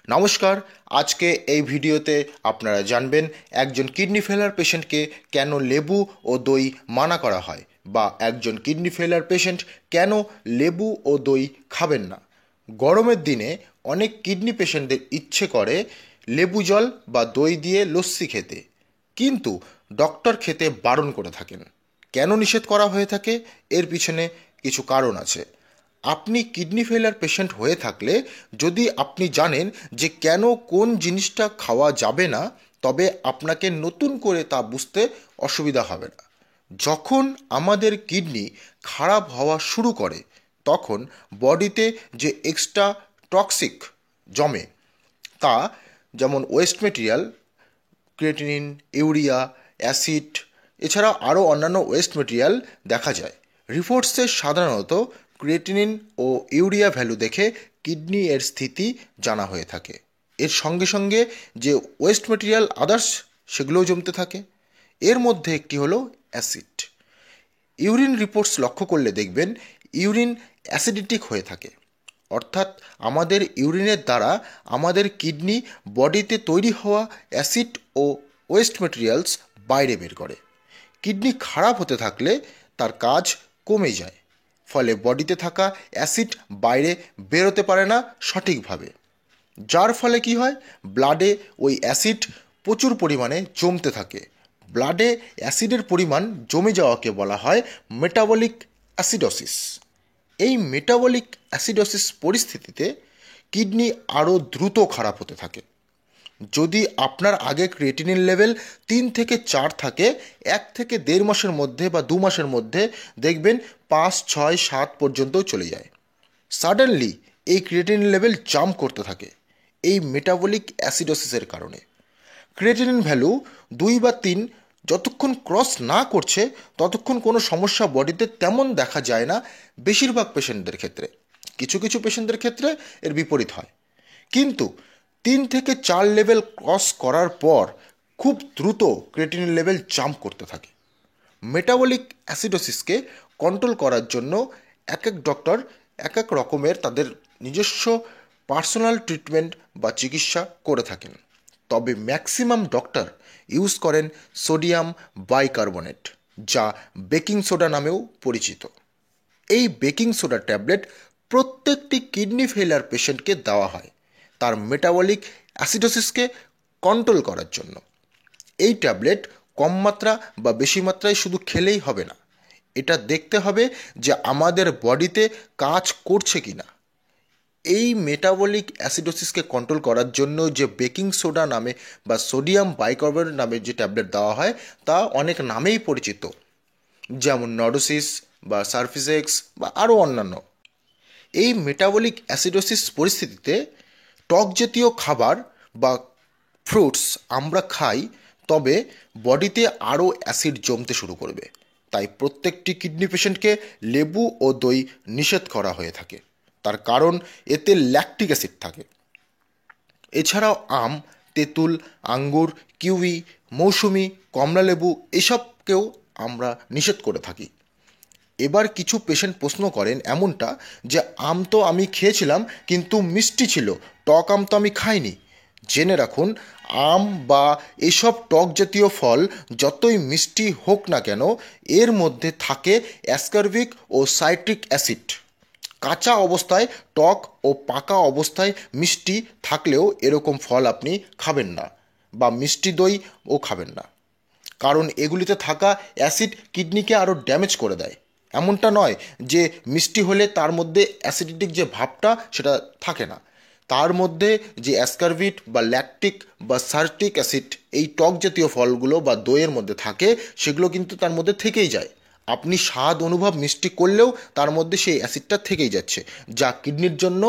নমস্কার। আজকে এই ভিডিওতে আপনারা জানবেন একজন কিডনি ফেলার পেশেন্টকে কেন লেবু ও দই মানা করা হয়, বা একজন কিডনি ফেলার পেশেন্ট কেন লেবু ও দই খাবেন না। গরমের দিনে অনেক কিডনি পেশেন্টদের ইচ্ছে করে লেবু জল বা দই দিয়ে লস্যি খেতে, কিন্তু ডক্টর খেতে বারণ করে থাকেন। কেন নিষেধ করা হয়ে থাকে? এর পিছনে কিছু কারণ আছে। আপনি কিডনি ফেলার পেশেন্ট হয়ে থাকলে যদি আপনি জানেন যে কেন কোন জিনিসটা খাওয়া যাবে না, তবে আপনাকে নতুন করে তা বুঝতে অসুবিধা হবে না। যখন আমাদের কিডনি খারাপ হওয়া শুরু করে, তখন বডিতে যে এক্সট্রা টক্সিক জমে, তা যেমন waste material, creatinine, urea, acid, এছাড়া আরও অন্যান্য ওয়েস্ট মেটেরিয়াল দেখা যায়। রিপোর্টসে সাধারণত ক্রিয়েটিনিন ও ইউরিয়া ভ্যালু দেখে কিডনি এর স্থিতি জানা হয়ে থাকে। এর সঙ্গে সঙ্গে যে ওয়েস্ট মেটেরিয়াল আদার্স, সেগুলোও জমতে থাকে। এর মধ্যে একটি হলো অ্যাসিড। ইউরিন রিপোর্টস লক্ষ্য করলে দেখবেন ইউরিন অ্যাসিডিটিক হয়ে থাকে, অর্থাৎ আমাদের ইউরিনের দ্বারা আমাদের কিডনি বডিতে তৈরি হওয়া অ্যাসিড ও ওয়েস্ট মেটেরিয়ালস বাইরে বের করে। কিডনি খারাপ হতে থাকলে তার কাজ কমে যায়, ফলে বডিতে থাকা অ্যাসিড বাইরে বেরোতে পারে না সঠিকভাবে, যার ফলে কি হয়, ব্লাডে ওই অ্যাসিড প্রচুর পরিমাণে জমতে থাকে। ব্লাডে অ্যাসিডের পরিমাণ জমে যাওয়াকে বলা হয় মেটাবলিক অ্যাসিডোসিস। এই মেটাবলিক অ্যাসিডোসিস পরিস্থিতিতে কিডনি আরও দ্রুত খারাপ হতে থাকে। যদি আপনার আগে ক্রিয়েটিনিন লেভেল 3 থেকে 4 থাকে, 1 থেকে 1.5 মাসের মধ্যে বা 2 মাসের মধ্যে দেখবেন 5, 6, 7 পর্যন্তও চলে যায়। সাডেনলি এই ক্রিয়েটিনিন লেভেল জাম্প করতে থাকে এই মেটাবলিক অ্যাসিডোসিসের কারণে। ক্রিয়েটিনিন ভ্যালু 2 বা 3 যতক্ষণ ক্রস না করছে, ততক্ষণ কোনো সমস্যা বডিতে তেমন দেখা যায় না বেশিরভাগ পেশেন্টদের ক্ষেত্রে। কিছু কিছু পেশেন্টদের ক্ষেত্রে এর বিপরীত হয়, কিন্তু 3 থেকে 4 লেভেল ক্রস করার পর খুব দ্রুত ক্রিয়েটিনিন লেভেল জাম্প করতে থাকে। মেটাবলিক অ্যাসিডোসিসকে কন্ট্রোল করার জন্য এক এক ডক্টর এক এক রকমের তাদের নিজস্ব পার্সোনাল ট্রিটমেন্ট বা চিকিৎসা করে থাকেন। তবে ম্যাক্সিমাম ডক্টর ইউজ করেন সোডিয়াম বাইকার্বনেট, যা বেকিং সোডা নামেও পরিচিত। এই বেকিং সোডা ট্যাবলেট প্রত্যেকটি কিডনি ফেলিয়ার পেশেন্টকে দেওয়া হয় তার মেটাবলিক অ্যাসিডোসিসকে কন্ট্রোল করার জন্য। এই ট্যাবলেট কম মাত্রা বা বেশি মাত্রায় শুধু খেলেই হবে না, এটা দেখতে হবে যে আমাদের বডিতে কাজ করছে কি না। এই মেটাবলিক অ্যাসিডোসিসকে কন্ট্রোল করার জন্য যে বেকিং সোডা নামে বা সোডিয়াম বাইকার্বনেট নামে যে ট্যাবলেট দেওয়া হয়, তা অনেক নামেই পরিচিত, যেমন নডোসিস বা সারফিসেক্স বা আরও অন্যান্য। এই মেটাবলিক অ্যাসিডোসিস পরিস্থিতিতে টক জাতীয় খাবার বা ফ্রুটস আমরা খাই, তবে বডিতে আরও অ্যাসিড জমতে শুরু করবে। তাই প্রত্যেকটি কিডনি পেশেন্টকে লেবু ও দই নিষেধ করা হয়ে থাকে। তার কারণ এতে ল্যাকটিক অ্যাসিড থাকে। এছাড়াও আম, তেঁতুল, আঙ্গুর, কিউই, মৌসুমি, কমলালেবু এসবকেও আমরা নিষেধ করে থাকি। এবার কিছু পেশেন্ট প্রশ্ন করেন এমনটা যে আম তো আমি খেয়েছিলাম, কিন্তু মিষ্টি ছিল, টক আম তো আমি খাইনি। জেনে রাখুন, আম বা এসব টক জাতীয় ফল যতই মিষ্টি হোক না কেন, এর মধ্যে থাকে অ্যাসকারবিক ও সাইট্রিক অ্যাসিড। কাঁচা অবস্থায় টক ও পাকা অবস্থায় মিষ্টি থাকলেও এরকম ফল আপনি খাবেন না, বা মিষ্টি দইও খাবেন না, কারণ এগুলিতে থাকা অ্যাসিড কিডনিকে আরও ড্যামেজ করে দেয়। এমনটা নয় যে মিষ্টি হলে তার মধ্যে অ্যাসিডিটিক যে ভাবটা সেটা থাকে না, তার মধ্যে যে অ্যাসকারভিট বা ল্যাকটিক বা সার্টিক অ্যাসিড এই টক জাতীয় ফলগুলো বা দইয়ের মধ্যে থাকে, সেগুলো কিন্তু তার মধ্যে থেকেই যায়। আপনি স্বাদ অনুভব মিষ্টি করলেও তার মধ্যে সেই অ্যাসিডটা থেকেই যাচ্ছে, যা কিডনির জন্য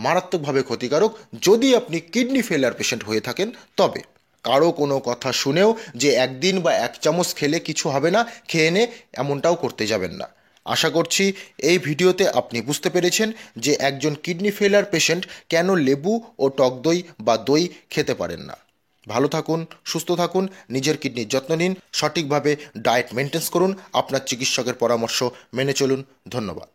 মারাত্মকভাবে ক্ষতিকারক যদি আপনি কিডনি ফেলিয়ার পেশেন্ট হয়ে থাকেন। তবে কারো কোনো কথা শুনেও যে একদিন বা 1 চামচ খেলে কিছু হবে না, খেয়ে নে, এমনটাও করতে যাবেন না। আশা করছি এই ভিডিওতে আপনি বুঝতে পেরেছেন যে একজন কিডনি ফেলিয়ার পেশেন্ট কেন লেবু ও টক দই বা দই খেতে পারেন না। ভালো থাকুন, সুস্থ থাকুন, নিজের কিডনির যত্ন নিন, সঠিকভাবে ডায়েট মেনটেন্স করুন, আপনার চিকিৎসকের পরামর্শ মেনে চলুন। ধন্যবাদ।